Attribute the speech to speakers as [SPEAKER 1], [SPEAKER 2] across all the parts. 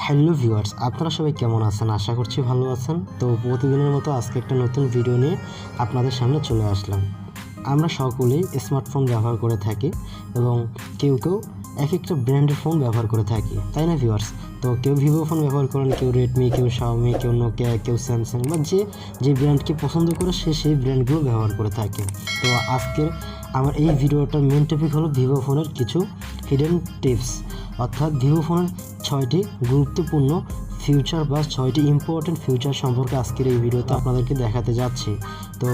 [SPEAKER 1] Hello viewers, আপনারা সবাই কেমন আছেন? আশা করছি ভালো আছেন। তো প্রতিদিনের মতো আজকে একটা নতুন ভিডিও নিয়ে আপনাদের সামনে চলে আসলাম। আমরা সকলেই স্মার্টফোন ব্যবহার করে থাকি এবং কেউ কেউ এক একটা ব্র্যান্ডের ফোন ব্যবহার করে থাকি, তাই না ভিউয়ার্স? তো কেউ ভিভো ফোন ব্যবহার করেন, কেউ রেডমি, কেউ শাওমি, কেউ নোকিয়া, কেউ স্যামসাং, বা যে ব্র্যান্ডকে পছন্দ করে সেই ব্র্যান্ডগুলো ব্যবহার করে থাকে। তো আজকের আমার এই ভিডিওটার মেন টপিক হলো ভিভো ফোনের কিছু হিডেন টিপস, অর্থাৎ ভিভো ফোনের 6টি গুরুত্বপূর্ণ ফিউচার বা 6টি ইম্পর্টেন্ট ফিউচার সম্পর্কে আজকের এই ভিডিওতে আপনাদেরকে দেখাতে যাচ্ছি। তো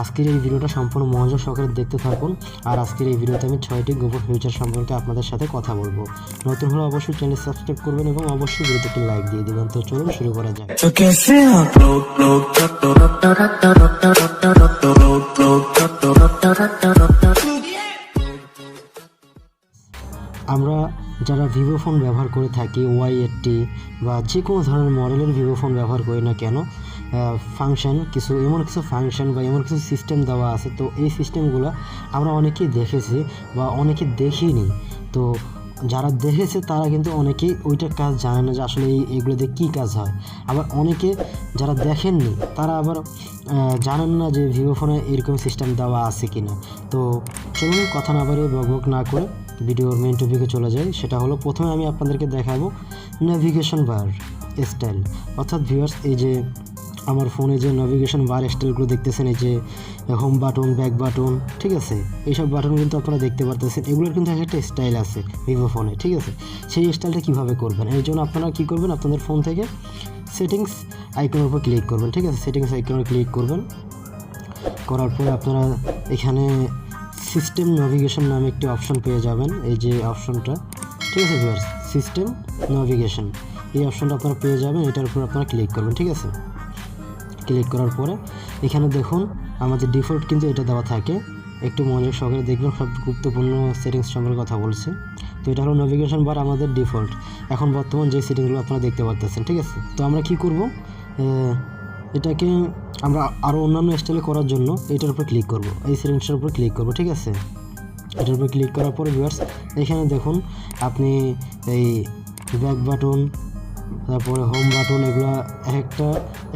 [SPEAKER 1] আজকের এই ভিডিওটা সম্পূর্ণ মনোযোগ সহকারে দেখতে থাকুন। আর আজকের এই ভিডিওতে আমি 6টি গোপন ফিউচার সম্পর্কে আপনাদের সাথে কথা বলবো। নতুন হলে অবশ্যই চ্যানেল সাবস্ক্রাইব করবেন এবং অবশ্যই ভিডিওতে একটি লাইক দিয়ে দেবেন। তো চলুন শুরু করা যাক। আমরা যারা ভিভো ফোন ব্যবহার করে থাকি, Y80 বা যে কোনো ধরনের মডেলের ভিভো ফোন ব্যবহার করি না কেন, এমন কিছু ফাংশন বা এমন কিছু সিস্টেম দেওয়া আছে। তো এই সিস্টেমগুলো আমরা অনেকেই দেখেছি বা অনেকে দেখিনি। তো যারা দেখেছে তারা কিন্তু অনেকেই ওইটার কাজ জানে না যে আসলে এইগুলো দিয়ে কী কাজ হয়। আবার অনেকে যারা দেখেননি তারা আবার জানেন না যে ভিভো ফোনে এরকম সিস্টেম দেওয়া আছে কি না। তো চলুন কথা না বাড়িয়ে বকবক না করে ভিডিওর মেন টপিকে চলে যাই। সেটা হলো, প্রথমে আমি আপনাদেরকে দেখাবো নেভিগেশন বার স্টাইল। অর্থাৎ ভিউয়ার্স, এই যে আমার ফোনে যে নেভিগেশন বার স্টাইলগুলো দেখতেছেন, এই যে হোম বাটন, ব্যাক বাটন, ঠিক আছে, এইসব বাটন কিন্তু আপনারা দেখতে পারতেছেন। এগুলোর কিন্তু একটা স্টাইল আছে ভিভো ফোনে, ঠিক আছে। সেই স্টাইলটা কীভাবে করবেন, এই জন্য আপনারা কী করবেন, আপনাদের ফোন থেকে সেটিংস আইকনের উপর ক্লিক করবেন, ঠিক আছে। সেটিংস আইকনে ক্লিক করবেন, করার পরে আপনারা এখানে সিস্টেম নেভিগেশন নামে একটি অপশন পেয়ে যাবেন। এই যে অপশনটা, ঠিক আছে ভিউয়ার্স, সিস্টেম নেভিগেশন, এই অপশনটা আপনারা পেয়ে যাবেন। এটার উপর আপনারা ক্লিক করবেন, ঠিক আছে। ক্লিক করার পরে এখানে দেখুন আমাদের ডিফল্ট কিন্তু এটা দেওয়া থাকে। একটু মনোযোগ সহকারে দেখবেন, সব গুরুত্বপূর্ণ সেটিংস সম্পর্কে কথা বলছি। তো এটা হলো নেভিগেশন বার আমাদের ডিফল্ট এখন বর্তমান যে সেটিংসগুলো আপনারা দেখতে পাচ্ছেন, ঠিক আছে। তো আমরা কি করব, এটাকে আমরা আরও অন্যান্য স্টাইলে করার জন্য এটার উপর ক্লিক করব, এই সেটিংসটার উপর ক্লিক করব, ঠিক আছে। এটার উপর ক্লিক করার পরে ভিউয়ার্স এখানে দেখুন আপনি এই ব্যাক বাটন, তারপরে হোম বাটন, এগুলো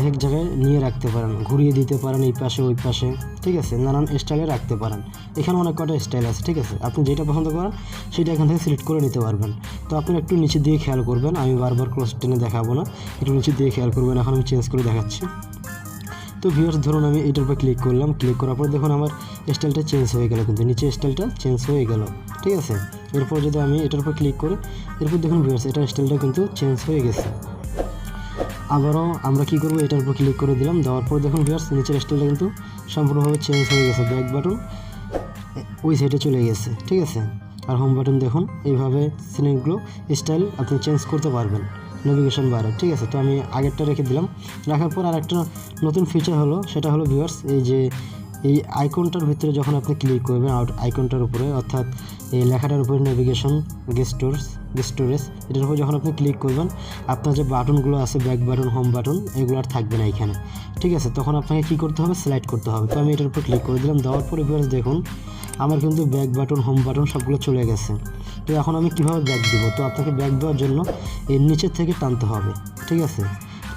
[SPEAKER 1] এক জায়গায় নিয়ে রাখতে পারেন, ঘুরিয়ে দিতে পারেন এই পাশে ওই পাশে, ঠিক আছে। নানান স্টাইলে রাখতে পারেন। এখানে অনেক কটা স্টাইল আছে, ঠিক আছে। আপনি যেটা পছন্দ করেন সেটা এখান থেকে সিলেক্ট করে নিতে পারবেন। তো আপনি একটু নিচে দিয়ে খেয়াল করবেন, আমি বারবার ক্লোজ টেনে দেখাবো না, একটু নিচে দিয়ে খেয়াল করবেন। এখন আমি চেঞ্জ করে দেখাচ্ছি। তো ভিউয়ার্স ধরুন আমি এটার উপর ক্লিক করলাম, ক্লিক করার পর দেখুন আমার স্টাইলটা চেঞ্জ হয়ে গেল, কিন্তু নিচে স্টাইলটা চেঞ্জ হয়ে গেল, ঠিক আছে। এরপর যদি আমি এটার উপর ক্লিক করি, এরপর দেখুন ভিউয়ার্স এটার স্টাইলটা কিন্তু চেঞ্জ হয়ে গেছে। আবারও আমরা কি করব, এটার উপর ক্লিক করে দিলাম, দেওয়ার পর দেখুন ভিউয়ার্স নিচের স্টাইলটা কিন্তু সম্পূর্ণভাবে চেঞ্জ হয়ে গেছে। ব্যাক বাটন ওই সাইডে চলে গেছে, ঠিক আছে। আর হোম বাটন দেখুন, এইভাবে সিনেগুলো স্টাইল আপনি চেঞ্জ করতে পারবেন নেভিগেশন বারে, ঠিক আছে। তো আমি আগেরটা রেখে দিলাম। রাখার পর আর একটা নতুন ফিচার হলো, সেটা হলো ভিউয়ার্স এই যে এই আইকনটার ভিতরে যখন আপনি ক্লিক করবেন আইকনটার উপরে, অর্থাৎ এই লেখাটার উপরে নেভিগেশন গেস্টোরেজ, এটার উপর যখন আপনি ক্লিক করবেন আপনার যে বাটনগুলো আছে ব্যাক বাটন, হোম বাটন, এগুলো আর থাকবে না এখানে, ঠিক আছে। তখন আপনাকে কী করতে হবে, স্লাইড করতে হবে। তো আমি এটার উপর ক্লিক করে দিলাম, দেওয়ার পরে ভিউয়ার্স দেখুন আমার কিন্তু ব্যাক বাটন, হোম বাটন সবগুলো চলে গেছে। তো এখন আমি কীভাবে ব্যাক দেবো, তো আপনাকে ব্যাক দেওয়ার জন্য এর নিচের থেকে টানতে হবে, ঠিক আছে।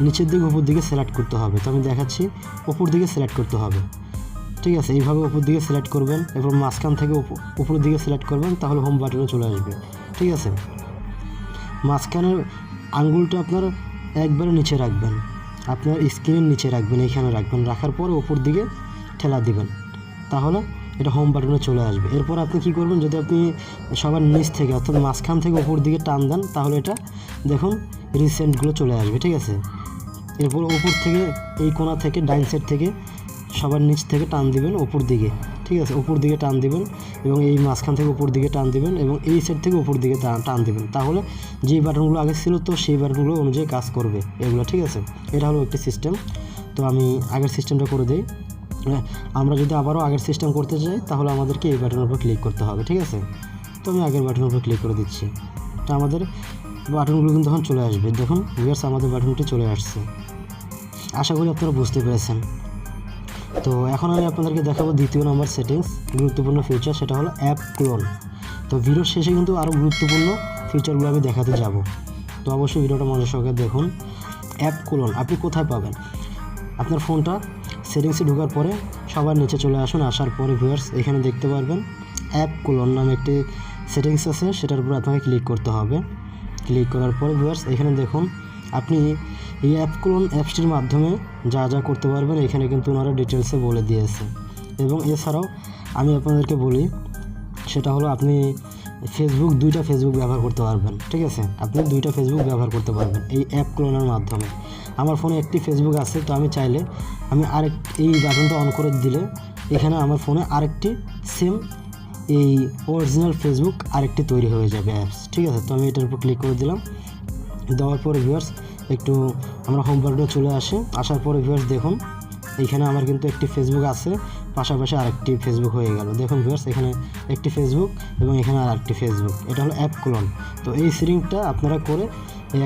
[SPEAKER 1] নিচের দিকে উপর দিকে সিলেক্ট করতে হবে। তো আমি দেখাচ্ছি, উপর দিকে সিলেক্ট করতে হবে, ঠিক আছে। এইভাবে উপর দিকে সিলেক্ট করবেন, এরপর মাঝখান থেকে উপরের দিকে সিলেক্ট করবেন, তাহলে হোম বাটনে চলে আসবে, ঠিক আছে। মাঝখানের আঙ্গুলটা আপনার একবারে নিচে রাখবেন, আপনার স্ক্রিনের নিচে রাখবেন, এইখানে রাখবেন, রাখার পরে উপর দিকে ঠেলা দিবেন, তাহলে এটা হোম বাটনে চলে আসবে। এরপর আপনি কী করবেন, যদি আপনি সবার নিচ থেকে অর্থাৎ মাঝখান থেকে উপর দিকে টান দেন, তাহলে এটা দেখুন রিসেন্টগুলো চলে আসবে, ঠিক আছে। এরপর উপর থেকে এই কোণা থেকে ডাইন সাইড থেকে সবার নিচ থেকে টান দিবেন উপর দিকে, ঠিক আছে। উপর দিকে টান দিবেন এবং এই মাঝখান থেকে উপর দিকে টান দিবেন এবং এই সাইড থেকে উপর দিকে টান দিবেন, তাহলে যেই বাটনগুলো আগে ছিল তো সেই বাটনগুলো অনুযায়ী কাজ করবে এগুলো, ঠিক আছে। এটা হলো একটি সিস্টেম। তো আমি আগের সিস্টেমটা করে দিই। আমরা যদি আবারও আগের সিস্টেম করতে চাই তাহলে আমাদেরকে এই বাটনের উপর ক্লিক করতে হবে, ঠিক আছে। তো আমি আগের বাটনের উপর ক্লিক করে দিচ্ছি। তো আমাদের বাটনগুলো কিন্তু তখন চলে আসবে। দেখুন ভিউয়ার্স আমাদের বাটনটি চলে আসছে। আশা করি আপনারা বুঝতে পেরেছেন। তো এখন আমি আপনাদেরকে দেখাবো দ্বিতীয় নম্বর সেটিংস, গুরুত্বপূর্ণ ফিচার, সেটা হলো অ্যাপ ক্লোন। তো ভিডিওর শেষে কিন্তু আরও গুরুত্বপূর্ণ ফিচারগুলো আমি দেখাতে যাব। তো অবশ্যই ভিডিওটা মনোযোগ সহকারে দেখুন। অ্যাপ ক্লোন আপনি কোথায় পাবেন? আপনার ফোনটা সেটিংসে ঢোকার পরে সবার নিচে চলে আসুন। আসার পরে ভিউয়ার্স এখানে দেখতে পারবেন অ্যাপ ক্লোন নামে একটি সেটিংস আছে, সেটার উপর আপনাকে ক্লিক করতে হবে। ক্লিক করার পরে ভিউয়ার্স এখানে দেখুন আপনি এই অ্যাপ ক্লোন অ্যাপসটির মাধ্যমে যা যা করতে পারবেন এখানে কিন্তু ওনারা ডিটেলসে বলে দিয়েছে। এবং এছাড়াও আমি আপনাদেরকে বলি, সেটা হলো আপনি দুইটা ফেসবুক ব্যবহার করতে পারবেন। ঠিক আছে, আপনি দুইটা ফেসবুক ব্যবহার করতে পারবেন এই অ্যাপ ক্লোনের মাধ্যমে। আমার ফোনে একটি ফেসবুক আছে, তো আমি চাইলে আমি এই বাটনটা অন করে দিলে এখানে আমার ফোনে আরেকটি সেম এই অরিজিনাল ফেসবুক আরেকটি তৈরি হয়ে যাবে অ্যাপস। ঠিক আছে, তো আমি এটার উপর ক্লিক করে দিলাম। দেওয়ার পরে ভিউয়ার্স একটু আমরা হোম বাটনে চলে আসি। আসার পরে ভিউয়ার্স দেখুন এইখানে আমার কিন্তু একটি ফেসবুক আছে, পাশাপাশি আরেকটি ফেসবুক হয়ে গেল। দেখুন ভিউয়ার্স এখানে একটি ফেসবুক এবং এখানে আরেকটি ফেসবুক, এটা হলো অ্যাপ ক্লোন। তো এই সেটিংটা আপনারা করে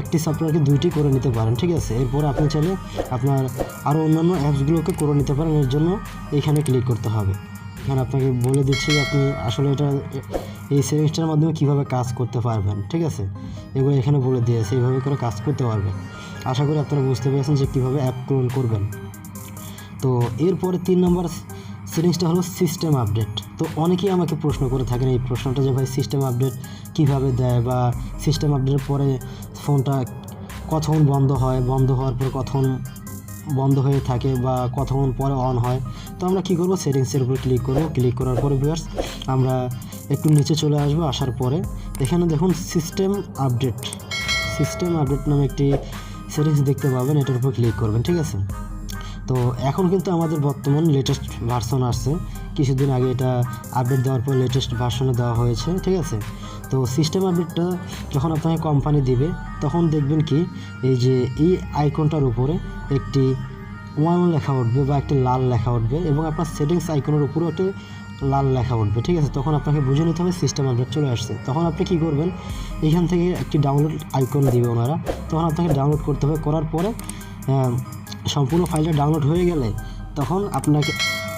[SPEAKER 1] একটি সফটওয়্যারকে দুইটি করে নিতে পারেন। ঠিক আছে, এরপর আপনি চাইলে আপনার আরও অন্যান্য অ্যাপসগুলোকে করে নিতে পারেন। এর জন্য এখানে ক্লিক করতে হবে। এখানে আপনাকে বলে দিচ্ছি আপনি আসলে এই সেটিংসটার মাধ্যমে কীভাবে কাজ করতে পারবেন। ঠিক আছে, এগুলো এখানে বলে দিয়েছে, এইভাবে করে কাজ করতে পারবেন। আশা করি আপনারা বুঝতে পেরেছেন যে কীভাবে অ্যাপ ক্লোন করবেন। তো এরপরে 3 নম্বর সেটিংসটা হলো সিস্টেম আপডেট। তো অনেকেই আমাকে প্রশ্ন করে থাকেন এই প্রশ্নটা যে ভাই সিস্টেম আপডেট কীভাবে দেয়, বা সিস্টেম আপডেটের পরে ফোনটা কতক্ষণ বন্ধ হয়, বন্ধ হওয়ার পর কতক্ষণ বন্ধ হয়ে থাকে, বা কতক্ষণ পরে অন হয়। তো আমরা কী করবো, সেটিংসের উপর ক্লিক করব। ক্লিক করার পরে ভিউয়ার্স আমরা একটু নিচে চলে আসবো। আসার পরে এখানে দেখুন সিস্টেম আপডেট নামে একটি সেটিংস দেখতে পাবেন, এটার উপর ক্লিক করবেন। ঠিক আছে, তো এখন কিন্তু আমাদের বর্তমান লেটেস্ট ভার্সন আসছে, কিছুদিন আগে এটা আপডেট দেওয়ার পর লেটেস্ট ভার্সনে দেওয়া হয়েছে। ঠিক আছে, তো সিস্টেম আপডেটটা যখন আপনাকে কোম্পানি দিবে তখন দেখবেন কি এই যে এই আইকনটার উপরে একটি 1 লেখা উঠবে বা একটি লাল লেখা উঠবে, এবং আপনার সেটিংস আইকনের উপরেও একটি লাল লেখা উঠবে। ঠিক আছে, তখন আপনাকে বুঝে নিতে হবে সিস্টেম আপডেট চলে আসছে। তখন আপনি কী করবেন, এখান থেকে একটি ডাউনলোড আইকন দিবে ওনারা, তখন আপনাকে ডাউনলোড করতে হবে। করার পরে সম্পূর্ণ ফাইলটা ডাউনলোড হয়ে গেলে তখন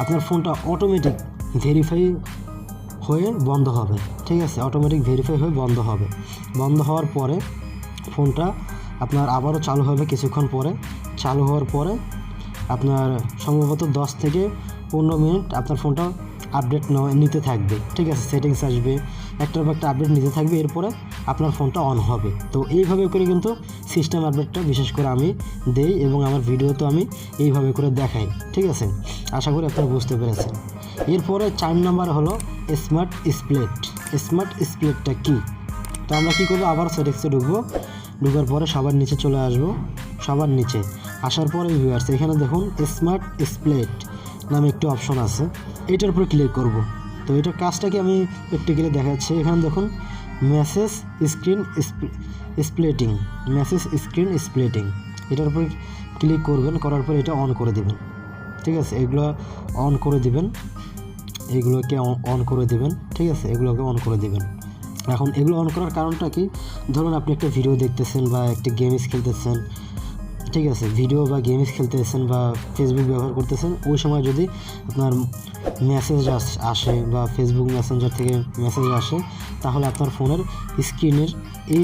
[SPEAKER 1] আপনার ফোনটা অটোমেটিক ভেরিফাই হয়ে বন্ধ হবে। ঠিক আছে, অটোমেটিক ভেরিফাই হয়ে বন্ধ হবে। বন্ধ হওয়ার পরে ফোনটা আপনার আবারও চালু হবে কিছুক্ষণ পরে। চালু হওয়ার পরে আপনার সম্ভবত 10 থেকে 15 মিনিট আপনার ফোনটা আপডেট নিতে থাকবে। ঠিক আছে, সেটিংস আসবে, একটার পর একটা আপডেট নিতে থাকবে, এরপরে আপনার ফোনটা অন হবে। তো এইভাবে করে কিন্তু সিস্টেম আপডেটটা বিশেষ করে আমি দেই, এবং আমার ভিডিওতে আমি এইভাবে করে দেখাই। ঠিক আছে, আশা করি আপনারা বুঝতে পেরেছেন। এরপরে 4 নম্বর হলো স্মার্ট স্প্লিটটা কী? তো আমরা কী করবো, আবার সেটিংসে ঢুকার পরে সবার নিচে চলে আসবো। সবার নিচে আসার পরে ভিউয়ার্স এখানে দেখুন স্মার্ট স্প্লিট নামে একটি অপশন আছে, এটার উপর ক্লিক করব। তো এটার কাজটাকে আমি প্র্যাকটিক্যালি দেখাচ্ছি। এখানে দেখুন মেসেজ স্ক্রিন স্প্লিটিং, এটার উপর ক্লিক করবেন। করার পর এটা অন করে দিবেন। ঠিক আছে, এগুলোকে অন করে দিবেন। ঠিক আছে, এগুলোকে অন করে দিবেন। এখন এগুলো অন করার কারণটা কি, ধরুন আপনি একটা ভিডিও দেখতেছেন বা একটা গেমস খেলতেছেন। ঠিক আছে, ভিডিও বা গেমস খেলতেছেন বা ফেসবুক ব্যবহার করতেছেন, ওই সময় যদি আপনার মেসেজ আসে বা ফেসবুক মেসেঞ্জার থেকে মেসেজ আসে, তাহলে আপনার ফোনের স্ক্রিনের এই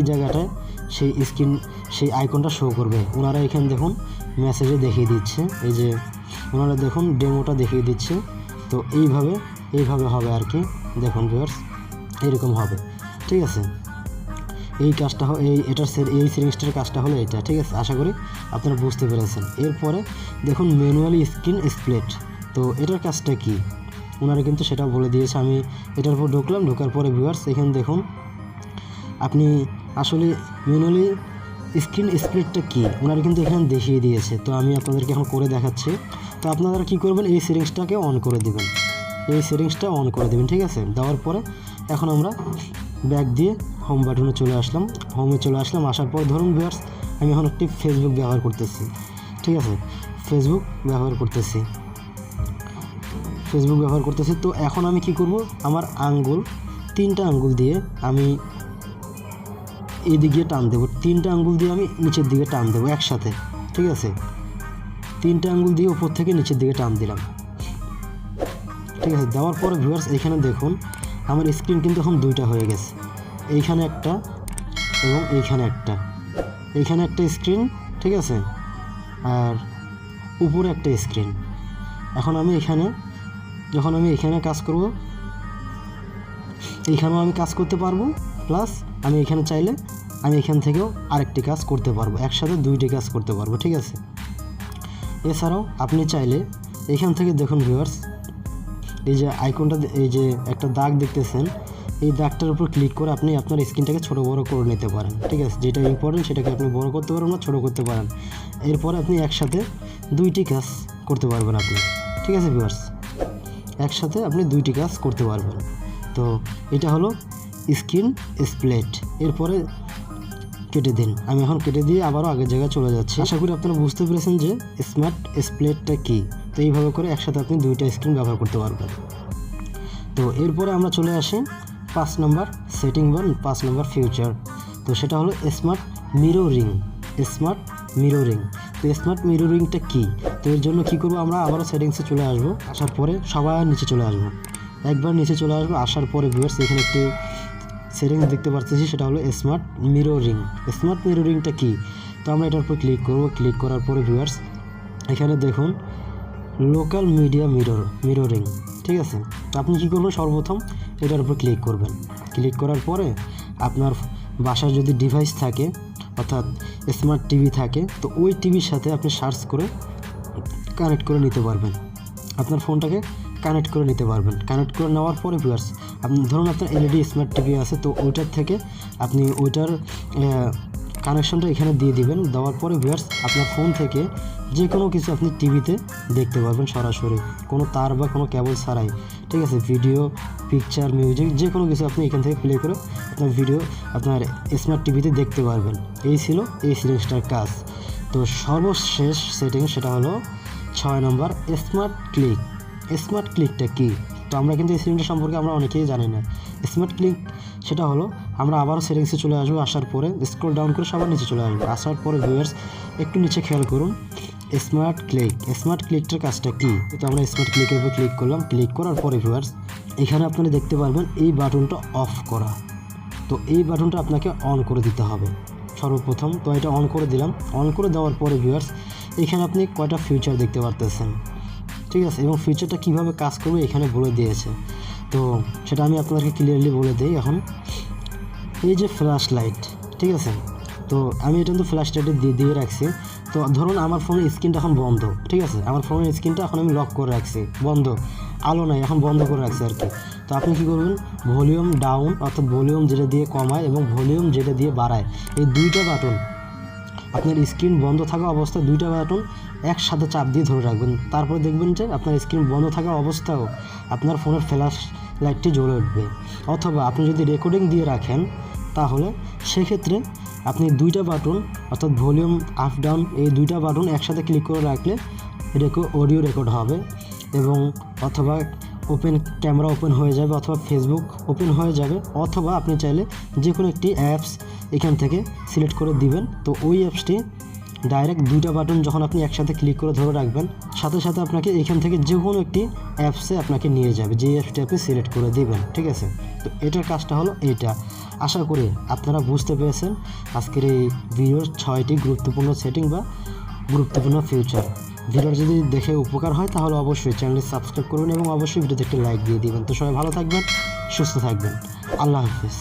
[SPEAKER 1] জায়গাটায় সেই আইকনটা শো করবে। ওনারা এখানে দেখুন মেসেজে দেখিয়ে দিচ্ছে, এই যে ওনারা দেখুন ডেমোটা দেখিয়ে দিচ্ছে। তো এইভাবে হবে আর কি। দেখুন ভিউয়ার্স এরকম হবে। ঠিক আছে, এই কাজটা এই সেটিংসটার কাজটা হলো এটা। ঠিক আছে, আশা করি আপনারা বুঝতে পেরেছেন। এরপরে দেখুন ম্যানুয়ালি স্ক্রিন স্প্লিট, তো এটার কাজটা কি ওনারা কিন্তু সেটা বলে দিয়েছে। আমি এটার উপর ঢোকার পরে ভিউয়ার্স এখানে দেখুন আপনি আসলে ম্যানুয়ালি স্ক্রিন স্প্লিটটা কী ওনারা কিন্তু এখানে দেখিয়ে দিয়েছে। তো আমি আপনাদেরকে এখন করে দেখাচ্ছি। তো আপনারা কী করবেন, এই সেটিংসটাকে অন করে দেবেন। ঠিক আছে, দেওয়ার পরে এখন আমরা ব্যাক দিয়ে হোম বাটনে চলে আসলাম। আসার পর ধরুন ভিউয়ার্স আমি এখন একটি ফেসবুক ব্যবহার করতেছি। ঠিক আছে, ফেসবুক ব্যবহার করতেছি। তো এখন আমি কি করব, আমার তিনটা আঙ্গুল দিয়ে আমি এদিকে টান দেবো, 3টা আঙ্গুল দিয়ে আমি নিচের দিকে টান দেবো একসাথে। ঠিক আছে, 3টা আঙ্গুল দিয়ে উপর থেকে নিচের দিকে টান দিলাম। ঠিক আছে, দেওয়ার পরে ভিউয়ার্স এখানে দেখুন আমার স্ক্রিন কিন্তু এখন 2টা হয়ে গেছে। এইখানে একটা এবং এইখানে একটা স্ক্রিন, ঠিক আছে, আর উপরে একটা স্ক্রিন। এখন আমি যখন আমি এখানে কাজ করব, এইখানেও আমি কাজ করতে পারবো, প্লাস আমি এখানে চাইলে আমি এখান থেকেও আরেকটি কাজ করতে পারবো, একসাথে দুইটি কাজ করতে পারবো, ঠিক আছে। এছাড়াও আপনি চাইলে এখান থেকে দেখুন ভিউয়ার্স, এই যে আইকনটা, এই যে একটা দাগ দেখতেছেন, এই দাগটার উপর ক্লিক করে আপনি আপনার স্ক্রিনটাকে ছোটো বড়ো করে নিতে পারেন, ঠিক আছে। যেটা ইম্পর্টেন্ট সেটাকে আপনি বড় করতে পারেন না ছোটো করতে পারেন। এরপরে আপনি একসাথে দুইটি কাজ করতে পারবেন আপনি, ঠিক আছে ভিউয়ার্স, একসাথে আপনি দুইটি কাজ করতে পারবেন। তো এটা হলো স্ক্রিন স্প্লিট। এরপরে কেটে দিন। আমি এখন কেটে দিয়ে আবারও আগের জায়গায় চলে যাচ্ছি। আশা করি আপনারা বুঝতে পেরেছেন যে স্মার্ট স্প্লিটটা কী। তো এইভাবে করে একসাথে আপনি দুইটা স্ক্রিন ব্যবহার করতে পারবেন। তো এরপরে আমরা চলে আসি 5 নম্বর সেটিং বা 5 নম্বর ফিউচার। তো সেটা হলো স্মার্ট মিররিং। স্মার্ট মিররিং, তো স্মার্ট মিররিংটা কী? তো এর জন্য কী করবো, আমরা আবারও সেটিংসে চলে আসবো। আসার পরে সবার নিচে চলে আসবো, একবার নিচে চলে আসবো। আসার পরে ভিউয়ার্স এখানে একটি সেটিংস দেখতে পাচ্ছি, সেটা হলো স্মার্ট মিররিং। স্মার্ট মিররিংটা কী? তো আমরা এটার উপর ক্লিক করব। ক্লিক করার পরে ভিউয়ার্স এখানে দেখুন লোকাল মিডিয়া মিররিং, ঠিক আছে। তো আপনি কী করবেন, সর্বপ্রথম এটার উপর ক্লিক করবেন। ক্লিক করার পরে আপনার বাসার যদি ডিভাইস থাকে, অর্থাৎ স্মার্ট টিভি থাকে, তো ওই টিভির সাথে আপনি সার্চ করে কানেক্ট করে নিতে পারবেন, আপনার ফোনটাকে কানেক্ট করে নিতে পারবেন। কানেক্ট করে নেওয়ার পরে ভিউয়ার্স আপনি ধরুন আপনার এলইডি স্মার্ট টিভি আছে, তো ওইটার থেকে আপনি ওইটার কানেকশনটা এখানে দিয়ে দিবেন। দেওয়ার পরে ভিউয়ার্স আপনার ফোন থেকে যে কোনো কিছু আপনি টিভিতে দেখতে পারবেন সরাসরি, কোনো তার বা কোনো কেবল ছাড়াই, ঠিক আছে। ভিডিও, পিকচার, মিউজিক যে কোনো কিছু আপনি এখান থেকে প্লে করে আপনার ভিডিও আপনার স্মার্ট টিভিতে দেখতে পারবেন। এই ছিল এই সেটিংসটার কাজ। তো সর্বশেষ সেটিং সেটা হলো 6 নম্বর স্মার্ট ক্লিক। স্মার্ট ক্লিকটা কী? তো আমরা কিন্তু এই সেটিংটা সম্পর্কে আমরা অনেকেই জানি না। স্মার্ট ক্লিক সেটা হলো, আমরা আবারও সেটিংসে চলে আসবো। আসার পরে স্ক্রল ডাউন করে সবার নিচে চলে আসবো। আসার পরে ভিউয়ার্স একটু নিচে খেয়াল করুন স্মার্ট ক্লিক। স্মার্ট ক্লিকটার কাজটা কী? তো আমরা স্মার্ট ক্লিকের উপর ক্লিক করলাম। ক্লিক করার পরে ভিউয়ার্স এখানে আপনারা দেখতে পারবেন এই বাটনটা অফ করা। তো এই বাটনটা আপনাকে অন করে দিতে হবে সর্বপ্রথম। তো এটা অন করে দিলাম। অন করে দেওয়ার পরে ভিউয়ার্স এখানে আপনি কয়টা ফিচার দেখতে পারতেছেন, ঠিক আছে, এবং ফিচারটা কীভাবে কাজ করবে এখানে বলে দিয়েছে। তো সেটা আমি আপনাদেরকে ক্লিয়ারলি বলে দিই। এখন এই যে ফ্ল্যাশ লাইট, ঠিক আছে, তো আমি এটা কিন্তু ফ্ল্যাশ লাইটে দিয়ে রাখছি। তো ধরুন আমার ফোনের স্ক্রিনটা এখন বন্ধ, ঠিক আছে, আমার ফোনের স্ক্রিনটা এখন আমি লক করে রাখছি, বন্ধ, আলো নাই, এখন বন্ধ করে রাখছি আর কি। তো আপনি কী করবেন, ভলিউম ডাউন অর্থাৎ ভলিউম যেটা দিয়ে কমায় এবং ভলিউম যেটা দিয়ে বাড়ায়, এই দুইটা বাটন আপনার স্ক্রিন বন্ধ থাকা অবস্থায় দুইটা বাটন একসাথে চাপ দিয়ে ধরে রাখবেন। তারপরে দেখবেন যে আপনার স্ক্রিন বন্ধ থাকা অবস্থাও আপনার ফোনের ফ্ল্যাশ লাইটটি জ্বলে উঠবে। অথবা আপনি যদি রেকর্ডিং দিয়ে রাখেন তাহলে সেক্ষেত্রে আপনি দুইটা বাটন অর্থাৎ ভলিউম আপ ডাউন এই দুইটা বাটন একসাথে ক্লিক করে রাখলে অডিও রেকর্ড হবে এবং অথবা ক্যামেরা ওপেন হয়ে যাবে, অথবা ফেসবুক ওপেন হয়ে যাবে, অথবা আপনি চাইলে যে কোনো একটি অ্যাপস এখান থেকে সিলেক্ট করে দিবেন। তো ওই অ্যাপসটি ডাইরেক্ট দুইটা বাটন যখন আপনি একসাথে ক্লিক করে ধরে রাখবেন, সাথে সাথে আপনাকে এখান থেকে যে কোনো একটি অ্যাপসে আপনাকে নিয়ে যাবে, যে অ্যাপসটি আপনি সিলেক্ট করে দিবেন, ঠিক আছে। তো এটার কাজটা হলো এইটা। আশা করি আপনারা বুঝতে পেরেছেন আজকের এই ভিডিওর 6টি গুরুত্বপূর্ণ সেটিং বা গুরুত্বপূর্ণ ফিউচার। ভিডিও যদি দেখে উপকার হয় তাহলে অবশ্যই চ্যানেলটি সাবস্ক্রাইব করবেন এবং অবশ্যই ভিডিওতে একটি লাইক দিয়ে দিবেন। তো সবাই ভালো থাকবেন, সুস্থ থাকবেন। আল্লাহ হাফিজ।